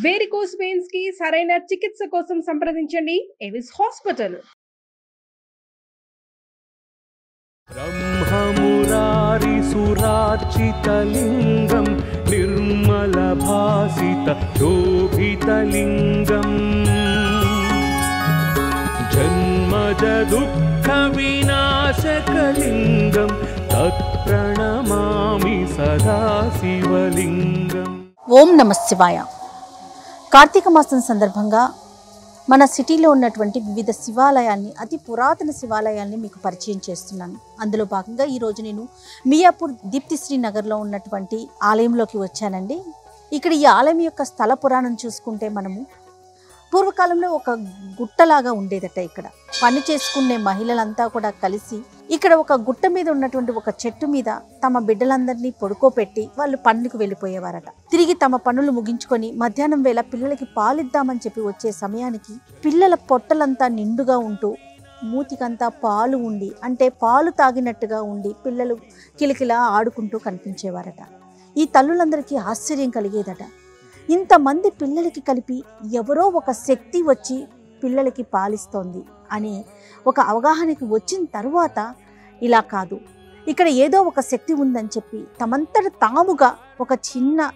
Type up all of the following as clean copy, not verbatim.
Varicose veins కి సరైన చికిత్స కోసం సంప్రదించండి ఎవిస్ హాస్పిటల్. బ్రహ్మమురారి సురార్చితలింగం నిర్మల భాసిత శోభితలింగం జన్మజ దుఃఖ వినాశకలింగం తత్ప్రణమామి సదా శివలింగం. ఓం నమః శివాయ. కార్తీక మాసం సందర్భంగా మన సిటీలో ఉన్నటువంటి వివిధ శివాలయాల్ని, అతి పురాతన శివాలయాల్ని మీకు పరిచయం చేస్తున్నాను. అందులో భాగంగా ఈరోజు నేను మియాపూర్ దీప్తిశ్రీ నగర్లో ఉన్నటువంటి ఆలయంలోకి వచ్చానండి. ఇక్కడ ఈ ఆలయం యొక్క స్థల పురాణం చూసుకుంటే మనము పూర్వకాలంలో ఒక గుట్టలాగా ఉండేదట. ఇక్కడ పని చేసుకునే మహిళలంతా కూడా కలిసి ఇక్కడ ఒక గుట్ట మీద ఉన్నటువంటి ఒక చెట్టు మీద తమ బిడ్డలందరినీ పడుకోపెట్టి వాళ్ళు పనులకు వెళ్ళిపోయేవారట. తిరిగి తమ పనులు ముగించుకొని మధ్యాహ్నం వేళ పిల్లలకి పాలిద్దామని చెప్పి వచ్చే సమయానికి పిల్లల పొట్టలంతా నిండుగా ఉంటూ మూతికంతా పాలు ఉండి, అంటే పాలు తాగినట్టుగా ఉండి పిల్లలు కిలకిలా ఆడుకుంటూ కనిపించేవారట. ఈ తల్లులందరికీ ఆశ్చర్యం కలిగేదట. ఇంతమంది పిల్లలకి కలిపి ఎవరో ఒక శక్తి వచ్చి పిల్లలకి పాలిస్తోంది అని ఒక అవగాహనకి వచ్చిన తరువాత, ఇలా కాదు, ఇక్కడ ఏదో ఒక శక్తి ఉందని చెప్పి తమంతట తాముగా ఒక చిన్న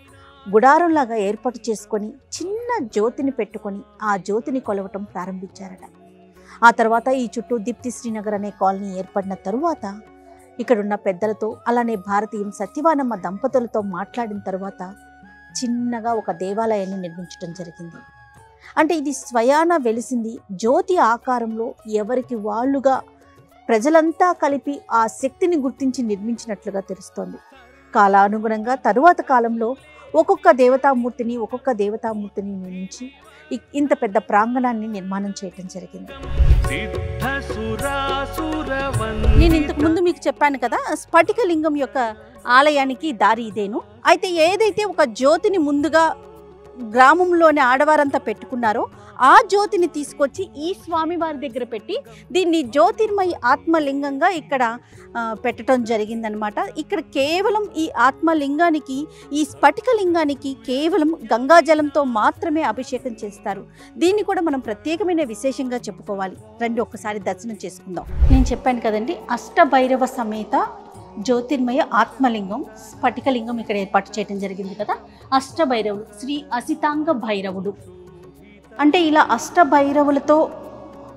గుడారంలాగా ఏర్పాటు చేసుకొని చిన్న జ్యోతిని పెట్టుకొని ఆ జ్యోతిని కొలవటం ప్రారంభించారట. ఆ తర్వాత ఈ చుట్టూ దీప్తిశ్రీనగర్ అనే కాలనీ ఏర్పడిన తరువాత ఇక్కడున్న పెద్దలతో, అలానే భారతీయం సత్యవానమ్మ దంపతులతో మాట్లాడిన తర్వాత చిన్నగా ఒక దేవాలయాన్ని నిర్మించడం జరిగింది. అంటే ఇది స్వయాన వెలిసింది జ్యోతి ఆకారంలో, ఎవరికి వాళ్ళుగా ప్రజలంతా కలిపి ఆ శక్తిని గుర్తించి నిర్మించినట్లుగా తెలుస్తోంది. కాలానుగుణంగా తరువాత కాలంలో ఒక్కొక్క దేవతామూర్తిని నిర్మించి ఇంత పెద్ద ప్రాంగణాన్ని నిర్మాణం చేయటం జరిగింది. నేను ఇంతకు ముందు మీకు చెప్పాను కదా, స్ఫటికలింగం యొక్క ఆలయానికి దారి ఇదేను. అయితే ఏదైతే ఒక జ్యోతిని ముందుగా గ్రామంలోని ఆడవారంతా పెట్టుకున్నారో ఆ జ్యోతిని తీసుకొచ్చి ఈ స్వామివారి దగ్గర పెట్టి దీన్ని జ్యోతిర్మయి ఆత్మలింగంగా ఇక్కడ పెట్టడం జరిగిందనమాట. ఇక్కడ కేవలం ఈ ఆత్మలింగానికి, ఈ స్ఫటికలింగానికి కేవలం గంగాజలంతో మాత్రమే అభిషేకం చేస్తారు. దీన్ని కూడా మనం ప్రత్యేకమైన విశేషంగా చెప్పుకోవాలి. రండి ఒక్కసారి దర్శనం చేసుకుందాం. నేను చెప్పాను కదండి, అష్టభైరవ సమేత జ్యోతిర్మయ ఆత్మలింగం స్ఫటికలింగం ఇక్కడ ఏర్పాటు చేయడం జరిగింది కదా. అష్టభైరవుడు శ్రీ అసితాంగ భైరవుడు, అంటే ఇలా అష్టభైరవులతో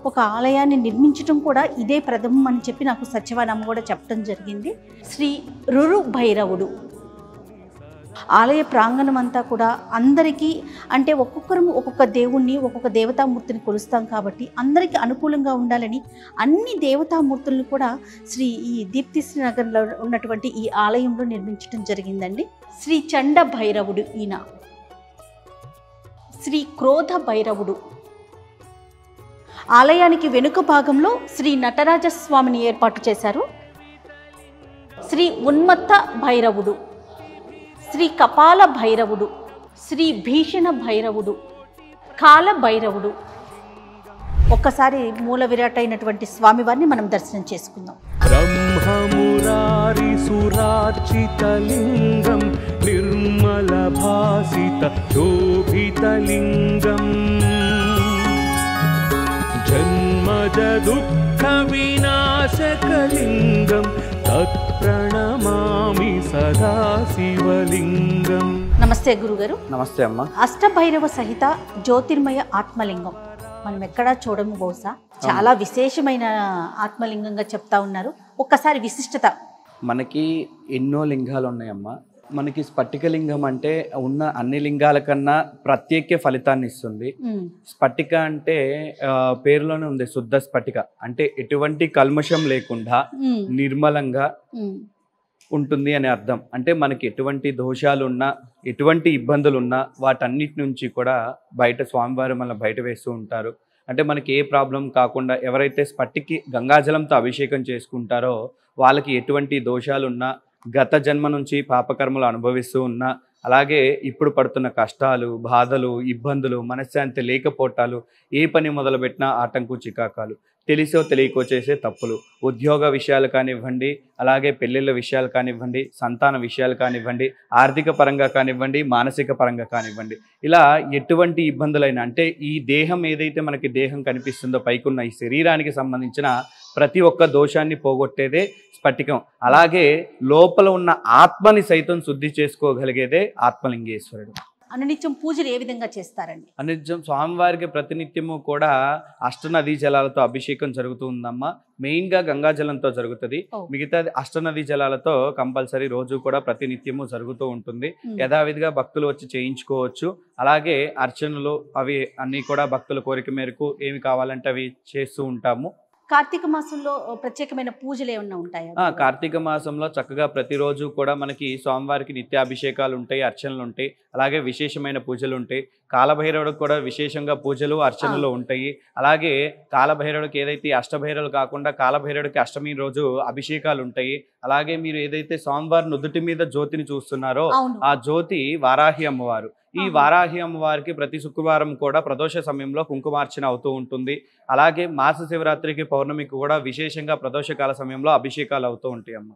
ఒక ఆలయాన్ని నిర్మించడం కూడా ఇదే ప్రథమం అని చెప్పి నాకు సత్యవానమ్మ కూడా చెప్పడం జరిగింది. శ్రీ రురు భైరవుడు. ఆలయ ప్రాంగణం అంతా కూడా అందరికీ, అంటే ఒక్కొక్కరు ఒక్కొక్క దేవుణ్ణి, ఒక్కొక్క దేవతామూర్తిని కొలుస్తాం కాబట్టి అందరికీ అనుకూలంగా ఉండాలని అన్ని దేవతామూర్తులను కూడా ఈ దీప్తిశ్రీ నగర్లో ఉన్నటువంటి ఈ ఆలయంలో నిర్మించడం జరిగిందండి. శ్రీ చండ భైరవుడు ఈయన. శ్రీ క్రోధ భైరవుడు. ఆలయానికి వెనుక భాగంలో శ్రీ నటరాజస్వామిని ఏర్పాటు చేశారు. శ్రీ ఉన్మత్త భైరవుడు, శ్రీ కపాల భైరవుడు, శ్రీ భీషణ భైరవుడు, కాల భైరవుడు. ఒక్కసారి మూల విరాట్ అయినటువంటి స్వామివారిని మనం దర్శనం చేసుకుందాం. బ్రహ్మమురారి సురార్చితలింగం నిర్మల భాసిత శోభితలింగం జన్మజ దుఃఖ వినాశకలింగం తత్ప్రణమామి సదా శివలింగం. నమస్తే గురుగారు. నమస్తే అమ్మ. అష్టభైరవ సహిత జ్యోతిర్మయ ఆత్మలింగం మనం ఎక్కడా చూడము, బహుశా చాలా విశేషమైన ఆత్మలింగంగా చెప్తా ఉన్నారు. ఒక్కసారి విశిష్టత. మనకి ఎన్నో లింగాలు ఉన్నాయమ్మ. మనకి స్ఫటికలింగం అంటే ఉన్న అన్ని లింగాల కన్నా ప్రత్యేక ఫలితాన్ని ఇస్తుంది. స్ఫటిక అంటే పేరులోనే ఉంది, శుద్ధ స్ఫటిక అంటే ఎటువంటి కల్మషం లేకుండా నిర్మలంగా ఉంటుంది అని అర్థం. అంటే మనకి ఎటువంటి దోషాలు ఉన్నా, ఎటువంటి ఇబ్బందులు ఉన్నా వాటన్నిటి నుంచి కూడా బయట స్వామివారు మన బయట వేస్తూ ఉంటారు. అంటే మనకి ఏ ప్రాబ్లం కాకుండా ఎవరైతే స్ఫటికి గంగాజలంతో అభిషేకం చేసుకుంటారో వాళ్ళకి ఎటువంటి దోషాలున్నా, గత జన్మ నుంచి పాపకర్మలు అనుభవిస్తూ ఉన్నా, అలాగే ఇప్పుడు పడుతున్న కష్టాలు, బాధలు, ఇబ్బందులు, మనశ్శాంతి లేకపోవటాలు, ఏ పని మొదలుపెట్టినా ఆటంకు చికాకాలు, తెలిసో తెలియకో చేసే తప్పులు, ఉద్యోగ విషయాలు కానివ్వండి, అలాగే పెళ్ళిళ్ళ విషయాలు కానివ్వండి, సంతాన విషయాలు కానివ్వండి, ఆర్థిక పరంగా కానివ్వండి, మానసిక పరంగా కానివ్వండి, ఇలా ఎటువంటి ఇబ్బందులైనా అంటే ఈ దేహం ఏదైతే మనకి దేహం కనిపిస్తుందో పైకున్న ఈ శరీరానికి సంబంధించిన ప్రతి ఒక్క దోషాన్ని పోగొట్టేదే స్ఫటికం. అలాగే లోపల ఉన్న ఆత్మని సైతం శుద్ధి చేసుకోగలిగేదే ఆత్మలింగేశ్వరుడు. అనునిత్యం పూజలు ఏ విధంగా చేస్తారండి? అనునిత్యం స్వామివారికి ప్రతినిత్యము కూడా అష్టనదీ జలాలతో అభిషేకం జరుగుతుందమ్మా. మెయిన్గా గంగాజలంతో జరుగుతుంది. మిగతా అష్టనదీ జలాలతో కంపల్సరీ రోజు కూడా ప్రతినిత్యము జరుగుతూ ఉంటుంది. యథావిధిగా భక్తులు వచ్చి చేయించుకోవచ్చు. అలాగే అర్చనలు అవి అన్నీ కూడా భక్తుల కోరిక మేరకు ఏమి కావాలంటే అవి చేస్తూ ఉంటాము. కార్తీక మాసంలో ప్రత్యేకమైన పూజలు ఏమన్నా ఉంటాయా? కార్తీక మాసంలో చక్కగా ప్రతిరోజు కూడా మనకి స్వామివారికి నిత్యాభిషేకాలు ఉంటాయి, అర్చనలు ఉంటాయి, అలాగే విశేషమైన పూజలు ఉంటాయి. కాలభైరవుడికి కూడా విశేషంగా పూజలు అర్చనలు ఉంటాయి. అలాగే కాలభైరవుడికి ఏదైతే అష్టభైరవులు కాకుండా కాలభైరవుడికి అష్టమి రోజు అభిషేకాలు ఉంటాయి. అలాగే మీరు ఏదైతే స్వామివారి నుదుటి మీద జ్యోతిని చూస్తున్నారో ఆ జ్యోతి వారాహి అమ్మవారు. ఈ వారాహి అమ్మవారికి ప్రతి శుక్రవారం కూడా ప్రదోష సమయంలో కుంకుమార్చన అవుతూ ఉంటుంది. అలాగే మాస శివరాత్రికి పౌర్ణమికి కూడా విశేషంగా ప్రదోషకాల సమయంలో అభిషేకాలు అవుతూ ఉంటాయి అమ్మ.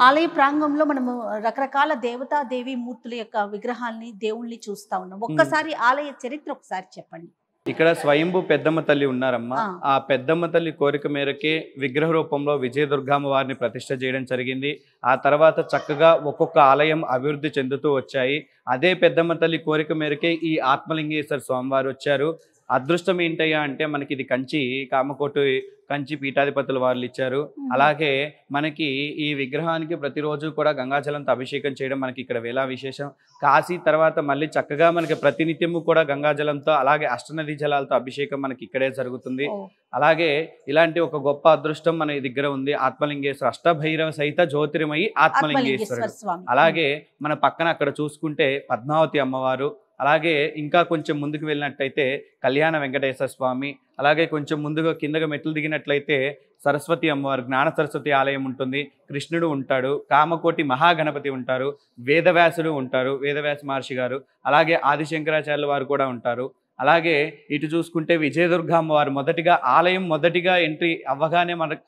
ఆలయ ప్రాంగణంలో మనము రకరకాల దేవతా దేవి మూర్తుల యొక్క విగ్రహాలని దేవుళ్ళని చూస్తా ఉన్నాం. ఒక్కసారి ఆలయ చరిత్ర ఒకసారి చెప్పండి. ఇక్కడ స్వయంభూ పెద్దమ్మ తల్లి ఉన్నారమ్మా. ఆ పెద్దమ్మ తల్లి కోరిక మేరకే విగ్రహ రూపంలో విజయదుర్గమ్మ వారిని ప్రతిష్ఠ చేయడం జరిగింది. ఆ తర్వాత చక్కగా ఒక్కొక్క ఆలయం అభివృద్ధి చెందుతూ వచ్చాయి. అదే పెద్దమ్మ తల్లి కోరిక మేరకే ఈ ఆత్మలింగేశ్వర స్వామివారు వచ్చారు. అదృష్టం ఏంటయ్యా అంటే మనకి ఇది కామకోటి కంచి పీఠాధిపతుల వారు ఇచ్చారు. అలాగే మనకి ఈ విగ్రహానికి ప్రతిరోజు కూడా గంగాజలంతో అభిషేకం చేయడం మనకి ఇక్కడ వేళా విశేషం. కాశీ తర్వాత మళ్ళీ చక్కగా మనకి ప్రతినిత్యము కూడా గంగాజలంతో అలాగే అష్టనదీ జలాలతో అభిషేకం మనకి ఇక్కడే జరుగుతుంది. అలాగే ఇలాంటి ఒక గొప్ప అదృష్టం మన దగ్గర ఉంది. ఆత్మలింగేశ్వర అష్టభైరవ సహిత జ్యోతిర్మయి ఆత్మలింగేశ్వరుడు. అలాగే మన పక్కన అక్కడ చూసుకుంటే పద్మావతి అమ్మవారు, అలాగే ఇంకా కొంచెం ముందుకు వెళ్ళినట్టయితే కళ్యాణ వెంకటేశ్వర స్వామి, అలాగే కొంచెం ముందుగా కిందగా మెట్లు దిగినట్లయితే సరస్వతి అమ్మవారు, జ్ఞాన సరస్వతి ఆలయం ఉంటుంది, కృష్ణుడు ఉంటాడు, కామకోటి మహాగణపతి ఉంటారు, వేదవ్యాసుడు ఉంటారు, వేదవ్యాస మహర్షి గారు, అలాగే ఆదిశంకరాచార్యుల వారు కూడా ఉంటారు. అలాగే ఇటు చూసుకుంటే విజయదుర్గ అమ్మవారు ఆలయం మొదటిగా ఎంట్రీ అవ్వగానే మనకు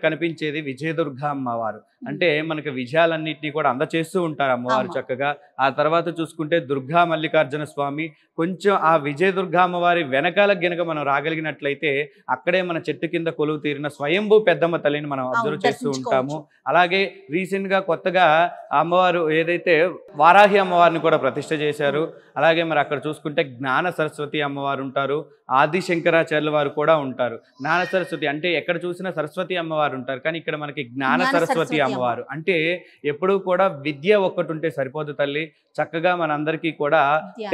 కనిపించేది విజయదుర్గ అమ్మవారు. అంటే మనకు విజయాలన్నింటినీ కూడా అందచేస్తూ ఉంటారు అమ్మవారు చక్కగా. ఆ తర్వాత చూసుకుంటే దుర్గా మల్లికార్జున స్వామి. కొంచెం ఆ విజయదుర్గ అమ్మవారి వెనకాల గనక మనం రాగలిగినట్లయితే అక్కడే మన చెట్టు కింద కొలువు తీరిన స్వయంభూ పెద్దమ్మ తల్లిని మనం అబ్జర్వ్ చేస్తూ ఉంటాము. అలాగే రీసెంట్గా కొత్తగా అమ్మవారు ఏదైతే వారాహి అమ్మవారిని కూడా ప్రతిష్ఠ చేశారు. అలాగే మరి అక్కడ చూసుకుంటే జ్ఞాన సరస్వతి అమ్మవారు ఉంటారు, ఆది శంకరాచార్యుల వారు కూడా ఉంటారు. జ్ఞాన సరస్వతి అంటే ఎక్కడ చూసినా సరస్వతి అమ్మవారు ఉంటారు, కానీ ఇక్కడ మనకి జ్ఞాన సరస్వతి అమ్మవారు. అంటే ఎప్పుడూ కూడా విద్య ఒక్కటి ఉంటే సరిపోదు తల్లి, చక్కగా మనందరికీ కూడా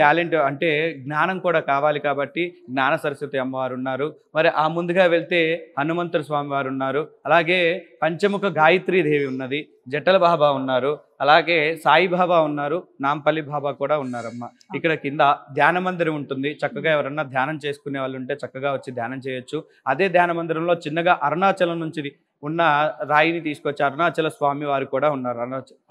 టాలెంట్ అంటే జ్ఞానం కూడా కావాలి. కాబట్టి జ్ఞాన సరస్వతి అమ్మవారు ఉన్నారు. మరి ఆ ముందుగా వెళ్తే హనుమంతుడు స్వామి వారు ఉన్నారు. అలాగే పంచముఖ గాయత్రీ దేవి ఉన్నది, జట్టల బాబా ఉన్నారు, అలాగే సాయిబాబా ఉన్నారు, నాంపల్లి బాబా కూడా ఉన్నారమ్మ. ఇక్కడ కింద ధ్యాన మందిరం ఉంటుంది. చక్కగా ఎవరన్నా ధ్యానం చేసుకునే వాళ్ళు ఉంటే చక్కగా వచ్చి ధ్యానం చేయొచ్చు. అదే ధ్యాన మందిరంలో చిన్నగా అరుణాచలం నుంచి ఉన్న రాయిని తీసుకొచ్చి అరుణాచల స్వామి వారు కూడా ఉన్నారు,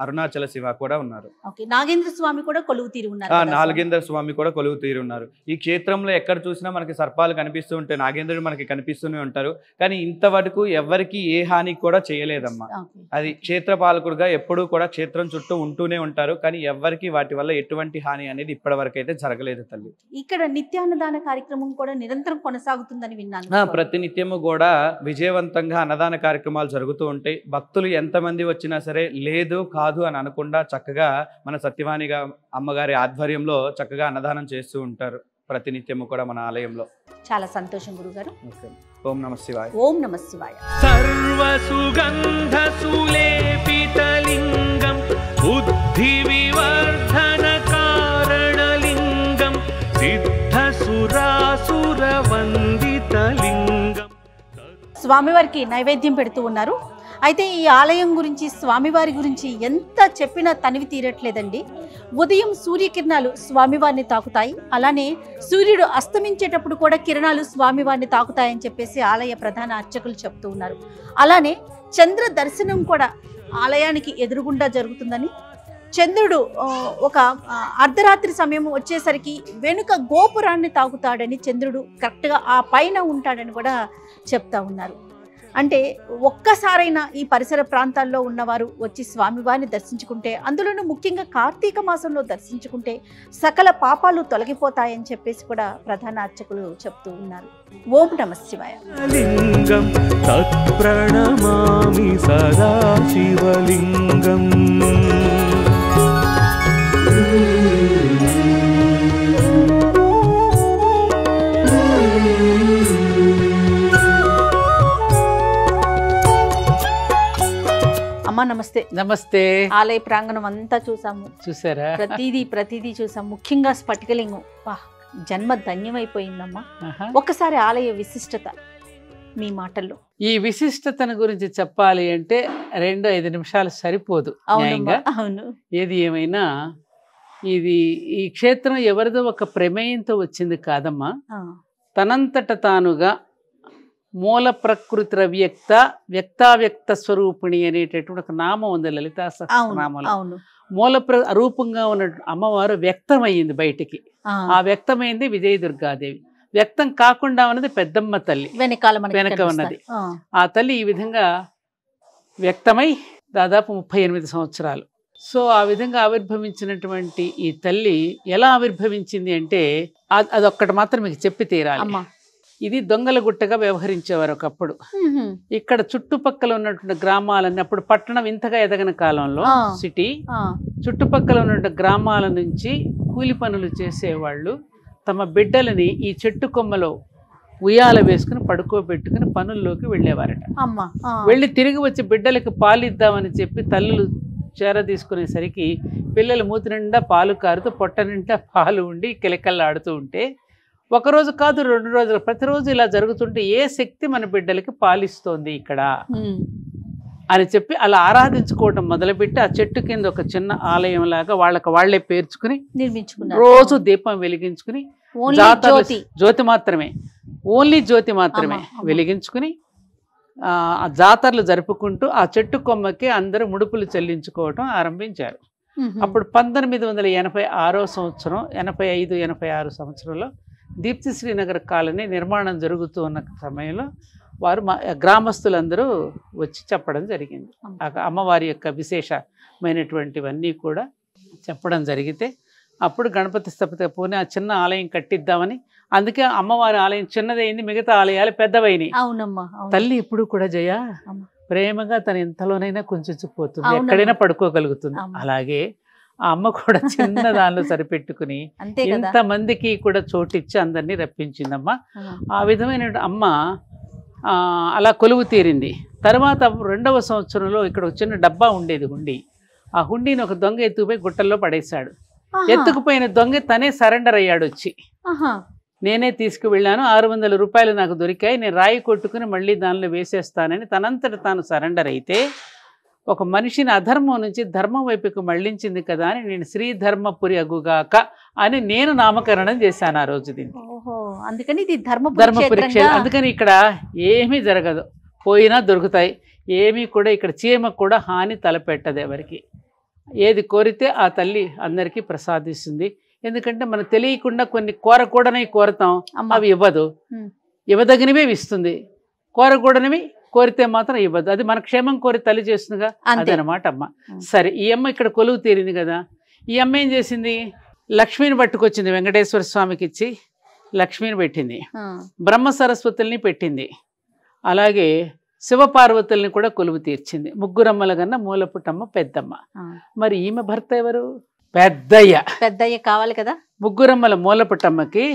అరుణాచల శివ కూడా ఉన్నారు. నాగేంద్ర స్వామి కూడా కొలువు తీరి ఉన్నారు. నాగేంద్ర స్వామి కూడా కొలువు తీరి ఉన్నారు. ఈ క్షేత్రంలో ఎక్కడ చూసినా మనకి సర్పాలు కనిపిస్తూ ఉంటాయి, నాగేంద్రుడు మనకి కనిపిస్తూనే ఉంటారు. కానీ ఇంతవరకు ఎవరికి ఏ హాని కూడా చేయలేదమ్మా. అది క్షేత్ర పాలకుడుగా ఎప్పుడూ కూడా క్షేత్రం చుట్టూ ఉంటూనే ఉంటారు. కానీ ఎవరికి వాటి వల్ల ఎటువంటి హాని అనేది ఇప్పటి వరకు అయితే జరగలేదు తల్లి. ఇక్కడ నిత్యాన్నదాన కార్యక్రమం కూడా నిరంతరం కొనసాగుతుందని విన్నాను. ప్రతినిత్యము కూడా విజయవంతంగా అన్నదాన కార్యక్రమాలు జరుగుతూ ఉంటాయి. భక్తులు ఎంతమంది వచ్చినా సరే లేదు కాదు అని అనకుండా చక్కగా మన సత్యవాణిగా అమ్మగారి ఆధ్వర్యంలో చక్కగా అన్నదానం చేస్తూ ఉంటారు ప్రతినిత్యము కూడా మన ఆలయంలో. చాలా సంతోషం గురుగారు. ఓం నమ శివాయ. ఓం నమ శివాయ. సర్వసుగంధ సులేపితలింగం బుద్ధి వివర్ధన కారణలింగం సిద్ధసురాసుర వందితలింగం. స్వామివారికి నైవేద్యం పెడుతూ ఉన్నారు. అయితే ఈ ఆలయం గురించి స్వామివారి గురించి ఎంత చెప్పినా తనివి తీరట్లేదండి. ఉదయం సూర్యకిరణాలు స్వామివారిని తాకుతాయి, అలానే సూర్యుడు అస్తమించేటప్పుడు కూడా కిరణాలు స్వామివారిని తాకుతాయని చెప్పేసి ఆలయ ప్రధాన అర్చకులు చెప్తూ ఉన్నారు. అలానే చంద్ర దర్శనం కూడా ఆలయానికి ఎదురుగుండా జరుగుతుందని చంద్రుడు ఒక అర్ధరాత్రి సమయం వచ్చేసరికి వెనుక గోపురాన్ని తాకుతాడని, చంద్రుడు కరెక్ట్గా ఆ పైన ఉంటాడని కూడా చెప్తా ఉన్నారు. అంటే ఒక్కసారైనా ఈ పరిసర ప్రాంతాల్లో ఉన్నవారు వచ్చి స్వామివారిని దర్శించుకుంటే, అందులోనూ ముఖ్యంగా కార్తీక మాసంలో దర్శించుకుంటే సకల పాపాలు తొలగిపోతాయని చెప్పేసి కూడా ప్రధాన అర్చకులు చెప్తూ ఉన్నారు. ఓం నమః శివాయ. లింగం తత్ప్రణమామి సదా శివలింగం. అమ్మా నమస్తే. నమస్తే. ఆలయ ప్రాంగణం అంతా చూసాము, చూసారా? ప్రతిదీ చూసాం. ముఖ్యంగా స్ఫటికలింగం, వా జన్మ ధన్యమైపోయిందమ్మా. ఆహా. ఒక్కసారి ఆలయ విశిష్టత మీ మాటల్లో. ఈ విశిష్టతను గురించి చెప్పాలి అంటే 2-5 నిమిషాలు సరిపోదు. న్యాయంగా అవును. ఏది ఏమైనా ఈ క్షేత్రం ఎవరిదో ఒక ప్రమేయంతో వచ్చింది కాదమ్మా. తనంతట తానుగా మూల ప్రకృతి వ్యక్తావ్యక్త స్వరూపిణి అనేటటువంటి ఒక నామం ఉంది లలితా సహస్రనామంలో. మూల రూపంగా ఉన్న అమ్మవారు వ్యక్తమయ్యింది బయటికి. ఆ వ్యక్తమైంది విజయదుర్గాదేవి. వ్యక్తం కాకుండా ఉన్నది పెద్దమ్మ తల్లి వెనక ఉన్నది. ఆ తల్లి ఈ విధంగా వ్యక్తమై దాదాపు 38 సంవత్సరాలు. సో ఆ విధంగా ఆవిర్భవించినటువంటి ఈ తల్లి ఎలా ఆవిర్భవించింది అంటే అదొక్కటి మాత్రం మీకు చెప్పి తీరాలి. ఇది దొంగల గుట్టగా వ్యవహరించేవారు ఒకప్పుడు. ఇక్కడ చుట్టుపక్కల ఉన్నటువంటి గ్రామాలన్నీ, అప్పుడు పట్టణం ఇంతగా ఎదగని కాలంలో సిటీ, చుట్టుపక్కల ఉన్నటువంటి గ్రామాల నుంచి కూలి పనులు చేసేవాళ్ళు తమ బిడ్డలని ఈ చెట్టు కొమ్మలో ఉయ్యాల వేసుకుని పడుకోబెట్టుకుని పనుల్లోకి వెళ్ళేవారట. వెళ్ళి తిరిగి వచ్చి బిడ్డలకు పాలు ఇద్దామని చెప్పి తల్లులు చేర తీసుకునేసరికి పిల్లలు మూతి నిండా పాలు కారుతూ పొట్ట నిండా పాలు ఉండి కిలకల్లాడుతూ ఉంటే, ఒకరోజు కాదు 2 రోజులు, ప్రతిరోజు ఇలా జరుగుతుంటే ఏ శక్తి మన బిడ్డలకి పాలిస్తోంది ఇక్కడ అని చెప్పి అలా ఆరాధించుకోవటం మొదలుపెట్టి ఆ చెట్టు కింద ఒక చిన్న ఆలయం లాగా వాళ్లే పేర్చుకుని నిర్మించుకున్నారు. రోజు దీపం వెలిగించుకుని జ్యోతి మాత్రమే, ఓన్లీ జ్యోతి మాత్రమే వెలిగించుకుని ఆ జాతరలు జరుపుకుంటూ ఆ చెట్టు కొమ్మకి అందరూ ముడుపులు చెల్లించుకోవటం ఆరంభించారు. అప్పుడు 1986 సంవత్సరం 85-86 సంవత్సరంలో దీప్తి శ్రీనగర్ కాలనీ నిర్మాణం జరుగుతూ ఉన్న సమయంలో వారు గ్రామస్తులందరూ వచ్చి చెప్పడం జరిగింది. అమ్మవారి యొక్క విశేషమైనటువంటివన్నీ కూడా చెప్పడం జరిగితే అప్పుడు గణపతి స్థపతి పోనీ ఆ చిన్న ఆలయం కట్టిద్దామని, అందుకే అమ్మవారి ఆలయం చిన్నదైంది, మిగతా ఆలయాలు పెద్దవైనాయి. తల్లి ఇప్పుడు కూడా జయ ప్రేమగా తన ఎంతలోనైనా కుంచుకుపోతుంది, ఎక్కడైనా పడుకోగలుగుతుంది. అలాగే ఆ అమ్మ కూడా చిన్న దానిలో సరిపెట్టుకుని ఇంతమందికి కూడా చోటిచ్చి అందరినీ రప్పించిందమ్మా. ఆ విధమైన అమ్మ అలా కొలువు తీరింది. తర్వాత 2వ సంవత్సరంలో ఇక్కడ ఒక చిన్న డబ్బా ఉండేది, హుండీ. ఆ హుండీని ఒక దొంగ ఎత్తుకుపోయి గుట్టల్లో పడేశాడు. ఎత్తుకుపోయిన దొంగ తనే సరెండర్ అయ్యాడు వచ్చి, నేనే తీసుకువెళ్ళాను, 600 రూపాయలు నాకు దొరికాయి, నేను రాయి కొట్టుకుని మళ్ళీ దానిలో వేసేస్తానని తనంతట తాను సరెండర్ అయితే ఒక మనిషిని అధర్మం నుంచి ధర్మం వైపుకు మళ్లించింది కదా అని నేను శ్రీధర్మపురి అగుగాక అని నేను నామకరణం చేశాను ఆ రోజు దీన్ని. అందుకని ఇది ధర్మపురి క్షేత్రం. అందుకని ఇక్కడ ఏమీ జరగదు, పోయినా దొరుకుతాయి. ఏమీ కూడా ఇక్కడ చీమ కూడా హాని తలపెట్టదు ఎవరికి. ఏది కోరితే ఆ తల్లి అందరికీ ప్రసాదిస్తుంది. ఎందుకంటే మనం తెలియకుండా కొన్ని కోరకూడనవి కోరతాం, అవి ఇవ్వదు. ఇవ్వదగినవే ఇస్తుంది, కోరకూడనివి కోరితే మాత్రం ఇవ్వదు. అది మన క్షేమం కోరి తల్లి చేస్తుందిగా, అదనమాట అమ్మ. సరే, ఈ అమ్మ ఇక్కడ కొలువు తీరింది కదా. ఈ అమ్మ ఏం చేసింది, లక్ష్మిని పట్టుకొచ్చింది, వెంకటేశ్వర స్వామికి ఇచ్చి లక్ష్మిని పెట్టింది, బ్రహ్మ సరస్వతుల్ని పెట్టింది, అలాగే శివపార్వతుల్ని కూడా కొలువు తీర్చింది. ముగ్గురమ్మల కన్నా మూలపుటమ్మ పెద్దమ్మ. మరి ఈమె భర్త ఎవరు, పెద్దయ్య కావాలి కదా. ముగ్గురమ్మల మూలపుటమ్మకి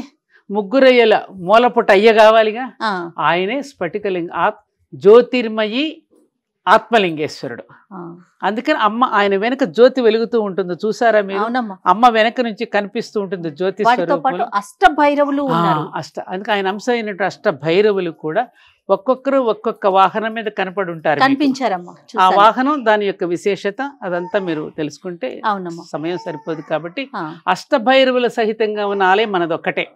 ముగ్గురయ్యల మూలపుట అయ్య కావాలిగా. ఆయనే స్ఫటికలింగ జ్యోతిర్మయి ఆత్మలింగేశ్వరుడు. అందుకని అమ్మ ఆయన వెనక జ్యోతి వెలుగుతూ ఉంటుంది, చూసారా మీరు? అమ్మ వెనక నుంచి కనిపిస్తూ ఉంటుంది జ్యోతి స్వరూపంలో. అష్టభైరవులు అందుకే ఆయన అంశ అయినట్టు అష్టభైరవులు కూడా ఒక్కొక్కరు ఒక్కొక్క వాహనం మీద కనపడి ఉంటారు, కనిపించారమ్మా. ఆ వాహనం దాని యొక్క విశేషత అదంతా మీరు తెలుసుకుంటే సమయం సరిపోదు కాబట్టి అష్టభైరవుల సహితంగా ఉన్న ఆలయం మనదొక్కటే.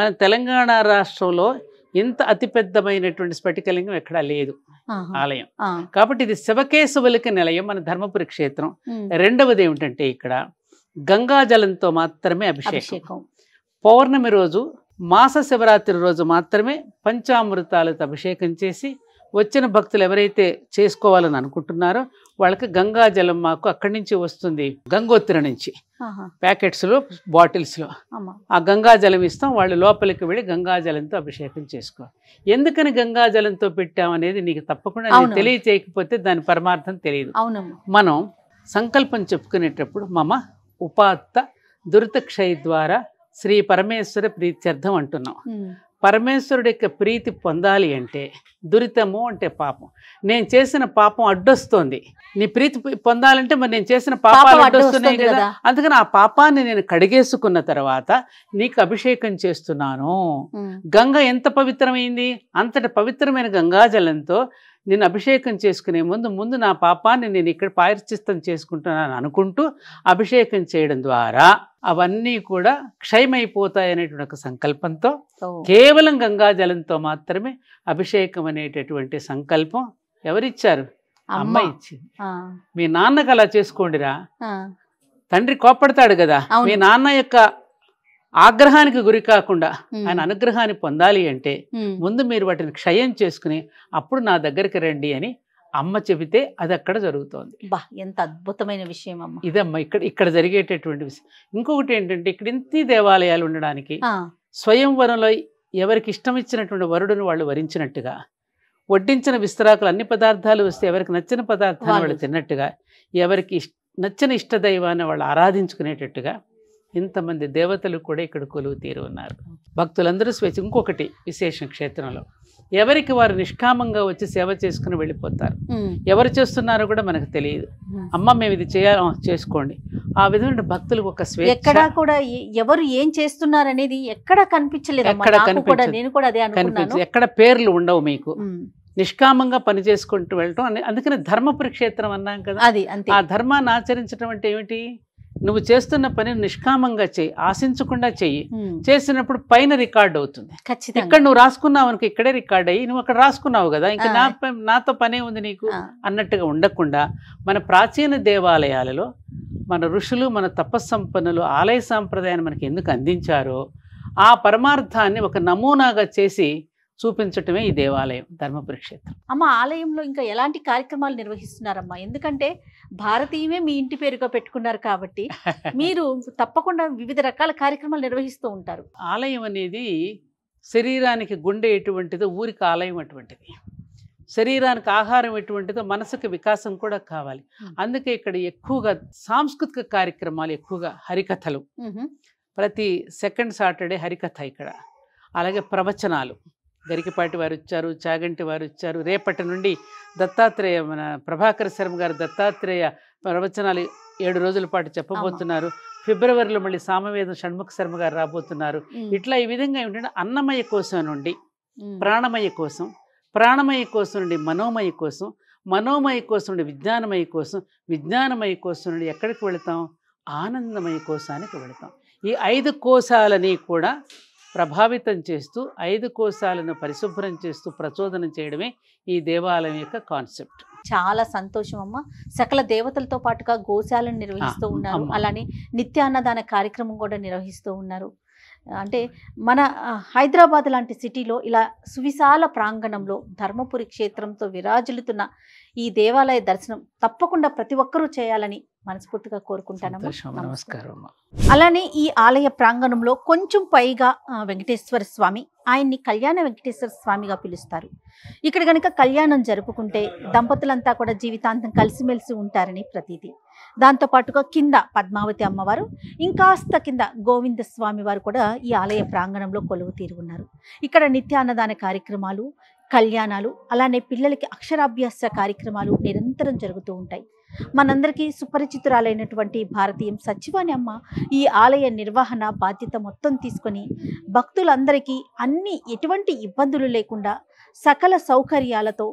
మన తెలంగాణ రాష్ట్రంలో ఇంత అతిపెద్దమైనటువంటి స్ఫటికలింగం ఎక్కడా లేదు ఆహా. ఆలయం. ఆ. కాబట్టి ఇది శివకేశవులకి నిలయం మన ధర్మపురి క్షేత్రం. ఉమ్. రెండవది ఏమిటంటే ఇక్కడ గంగాజలంతో మాత్రమే అభిషేకం. అభిషేకం. పౌర్ణమి రోజు మాస శివరాత్రి రోజు మాత్రమే పంచామృతాలతో అభిషేకం చేసి వచ్చిన భక్తులు ఎవరైతే చేసుకోవాలని అనుకుంటున్నారో వాళ్ళకి గంగాజలం మాకు అక్కడి నుంచి వస్తుంది, గంగోత్రి నుంచి ఆహా. ప్యాకెట్స్లో బాటిల్స్లో అమ్మా. ఆ గంగాజలం ఇస్తాం. వాళ్ళు లోపలికి వెళ్ళి గంగాజలంతో అభిషేకం చేసుకోవాలి. ఎందుకని గంగాజలంతో పెట్టామనేది నీకు తప్పకుండా నేను అవును. తెలియచేయకపోతే దాని పరమార్థం తెలియదు. అవునమ్మా. మనం సంకల్పం చెప్పుకునేటప్పుడు మమ ఉపాత్త దురితక్షయ ద్వారా శ్రీ పరమేశ్వర ప్రీత్యర్థం అంటున్నాం. ఉమ్. పరమేశ్వరుడి యొక్క ప్రీతి పొందాలి అంటే దురితము అంటే పాపం. నేను చేసిన పాపం అడ్డొస్తోంది. నీ ప్రీతి పొందాలంటే మరి నేను చేసిన పాపాలు పాపం అడ్డొస్తున్నాయి అడ్డొస్తుంది కదా. కదా. అందుకని ఆ పాపాన్ని నేను కడిగేసుకున్న తర్వాత నీకు అభిషేకం చేస్తున్నాను. ఉమ్. గంగ ఎంత పవిత్రమైంది, అంతటి పవిత్రమైన గంగాజలంతో నేను అభిషేకం చేసుకునే ముందు నా పాపాన్ని నేను ఇక్కడ పాయశ్చిత్తం చేసుకుంటున్నాను అనుకుంటూ అభిషేకం చేయడం ద్వారా అవన్నీ కూడా క్షయమైపోతాయనేటువంటి ఒక సంకల్పంతో ఓ. కేవలం గంగాజలంతో మాత్రమే అభిషేకం అనేటటువంటి సంకల్పం ఎవరిచ్చారు? అమ్మ అమ్మ. ఇచ్చింది. ఆ. మీ నాన్నకు అలా చేసుకోండిరా. ఆ. తండ్రి కోప్పడతాడు కదా. అవును. మీ నాన్న యొక్క ఆగ్రహానికి గురి కాకుండా ఉమ్. ఆయన అనుగ్రహాన్ని పొందాలి అంటే ఉమ్. ముందు మీరు వాటిని క్షయం చేసుకుని అప్పుడు నా దగ్గరికి రండి అని అమ్మ చెబితే అది అక్కడ జరుగుతోంది. బా, ఎంత అద్భుతమైన విషయం అమ్మ. ఇదమ్మా ఇక్కడ జరిగేటటువంటి విషయం. ఇంకొకటి ఏంటంటే ఇక్కడ ఇన్ని దేవాలయాలు ఉండడానికి ఆ. స్వయంవరంలో ఎవరికి ఇష్టం ఇచ్చినటువంటి వరుడును వాళ్ళు వరించినట్టుగా, వడ్డించిన విస్తరాకులు అన్ని పదార్థాలు వస్తే ఎవరికి నచ్చిన పదార్థాలు వాళ్ళు తిన్నట్టుగా, ఎవరికి నచ్చిన ఇష్టదైవాన్ని వాళ్ళు ఆరాధించుకునేటట్టుగా ఇంతమంది దేవతలు కూడా ఇక్కడ కొలువు తీరు ఉన్నారు. భక్తులందరూ స్వేచ్ఛ. ఇంకొకటి విశేషం క్షేత్రంలో ఎవరికి వారు నిష్కామంగా వచ్చి సేవ చేసుకుని వెళ్ళిపోతారు. ఉమ్. ఎవరు చేస్తున్నారో కూడా మనకు తెలియదు. ఉమ్. అమ్మ మేము ఇది చేయాలి, చేసుకోండి. ఆ విధమైన భక్తులకు ఒక స్వేచ్ఛ. ఎక్కడా కూడా ఎవరు ఏం చేస్తున్నారు అనేది ఎక్కడా కనిపించలేదు. ఎక్కడ కనిపించదు. నేను కూడా అదే అనుకున్నాను. కనిపించదు. ఎక్కడ పేర్లు ఉండవు మీకు. ఉమ్. నిష్కామంగా పని చేసుకుంటూ వెళ్ళటం. అందుకని ధర్మపురి క్షేత్రం అన్నాం కదా. అది అంతే. ఆ ధర్మాన్ని ఆచరించడం అంటే ఏమిటి? నువ్వు చేస్తున్న పని నిష్కామంగా చెయ్యి, ఆశించకుండా చెయ్యి. ఉమ్. చేసినప్పుడు పైన రికార్డ్ అవుతుంది. ఖచ్చితంగా. ఇక్కడ నువ్వు రాసుకున్నావు అనుకో, ఇక్కడే రికార్డ్ అయ్యి నువ్వు అక్కడ రాసుకున్నావు కదా, ఇంకా నాతో పనే ఉంది నీకు ఆ. అన్నట్టుగా ఉండకుండా మన ప్రాచీన దేవాలయాలలో మన ఋషులు, మన తపస్సంపన్నులు ఆలయ సాంప్రదాయాన్ని మనకి ఎందుకు అందించారో ఆ పరమార్థాన్ని ఒక నమూనాగా చేసి చూపించటమే ఈ దేవాలయం ధర్మపురి క్షేత్రం. అమ్మ, ఆలయంలో ఇంకా ఎలాంటి కార్యక్రమాలు నిర్వహిస్తున్నారమ్మా? ఎందుకంటే భారతీయమే మీ ఇంటి పేరుగా పెట్టుకున్నారు కాబట్టి మీరు తప్పకుండా వివిధ రకాల కార్యక్రమాలు నిర్వహిస్తూ ఉంటారు. ఆలయం అనేది శరీరానికి గుండె ఎటువంటిదో ఊరికి ఆలయం అటువంటిది. శరీరానికి ఆహారం ఎటువంటిదో మనసుకు వికాసం కూడా కావాలి. అందుకే ఇక్కడ ఎక్కువగా సాంస్కృతిక కార్యక్రమాలు, ఎక్కువగా హరికథలు. ఉహు. ప్రతి సెకండ్ సాటర్డే హరికథ ఇక్కడ. అలాగే ప్రవచనాలు, గరికపాటి వారు వచ్చారు, చాగంటి వారు వచ్చారు. రేపటి నుండి దత్తాత్రేయ, మన ప్రభాకర్ శర్మ గారు దత్తాత్రేయ ప్రవచనాలు 7 రోజుల పాటు చెప్పబోతున్నారు. ఫిబ్రవరిలో మళ్ళీ సామవేదం షణ్ముఖ శర్మ గారు రాబోతున్నారు. ఇట్లా ఈ విధంగా ఏమిటంటే అన్నమయ కోసం నుండి ప్రాణమయ కోసం, ప్రాణమయ కోసం నుండి మనోమయ కోసం, మనోమయ కోసం నుండి విజ్ఞానమయ కోసం, విజ్ఞానమయ కోసం నుండి ఎక్కడికి వెళతాం? ఆనందమయ కోశానికి వెళతాం. ఈ 5 కోశాలని కూడా ప్రభావితం చేస్తూ 5 కోశాలను పరిశుభ్రం చేస్తూ ప్రచోదనం చేయడమే ఈ దేవాలయం యొక్క కాన్సెప్ట్. చాలా సంతోషం అమ్మ. సకల దేవతలతో పాటుగా గోశాలను నిర్వహిస్తూ ఉన్నారు. అలానే నిత్యాన్నదాన కార్యక్రమం కూడా నిర్వహిస్తూ ఉన్నారు. అంటే మన హైదరాబాద్ లాంటి సిటీలో ఇలా సువిశాల ప్రాంగణంలో ధర్మపురి క్షేత్రంతో విరాజిల్లుతున్న ఈ దేవాలయ దర్శనం తప్పకుండా ప్రతి ఒక్కరూ చేయాలని మనస్ఫూర్తిగా కోరుకుంటానమ్మా. నమస్కారం. అలానే ఈ ఆలయ ప్రాంగణంలో కొంచెం పైగా వెంకటేశ్వర స్వామి, ఆయన్ని కళ్యాణ వెంకటేశ్వర స్వామిగా పిలుస్తారు. ఇక్కడ కనుక కళ్యాణం జరుపుకుంటే దంపతులంతా కూడా జీవితాంతం కలిసిమెలిసి ఉంటారని ప్రతీతి. దాంతోపాటుగా కింద పద్మావతి అమ్మవారు, ఇంకాస్త కింద గోవింద స్వామి వారు కూడా ఈ ఆలయ ప్రాంగణంలో కొలువు తీరి ఉన్నారు. ఇక్కడ నిత్యాన్నదాన కార్యక్రమాలు, కళ్యాణాలు, అలానే పిల్లలకి అక్షరాభ్యాస కార్యక్రమాలు నిరంతరం జరుగుతూ ఉంటాయి. మనందరికీ సుపరిచితురాలైనటువంటి భారతీయం సచివాని అమ్మ ఈ ఆలయ నిర్వహణ బాధ్యత మొత్తం తీసుకొని భక్తులందరికీ ఎటువంటి ఇబ్బందులు లేకుండా సకల సౌకర్యాలతో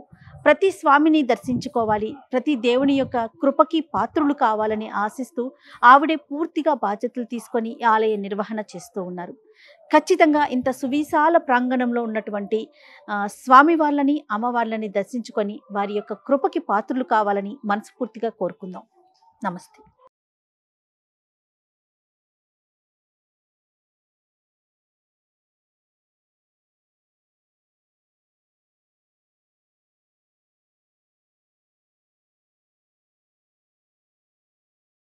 ప్రతి స్వామిని దర్శించుకోవాలి, ప్రతి దేవుని యొక్క కృపకి పాత్రులు కావాలని ఆశిస్తూ ఆవిడే పూర్తిగా బాధ్యతలు తీసుకొని ఈ ఆలయ నిర్వహణ చేస్తూ ఉన్నారు. ఖచ్చితంగా ఇంత సువిశాల ప్రాంగణంలో ఉన్నటువంటి స్వామి వాళ్ళని, అమ్మవార్లని దర్శించుకొని వారి యొక్క కృపకి పాత్రులు కావాలని మనస్ఫూర్తిగా కోరుకుందాం. నమస్తే.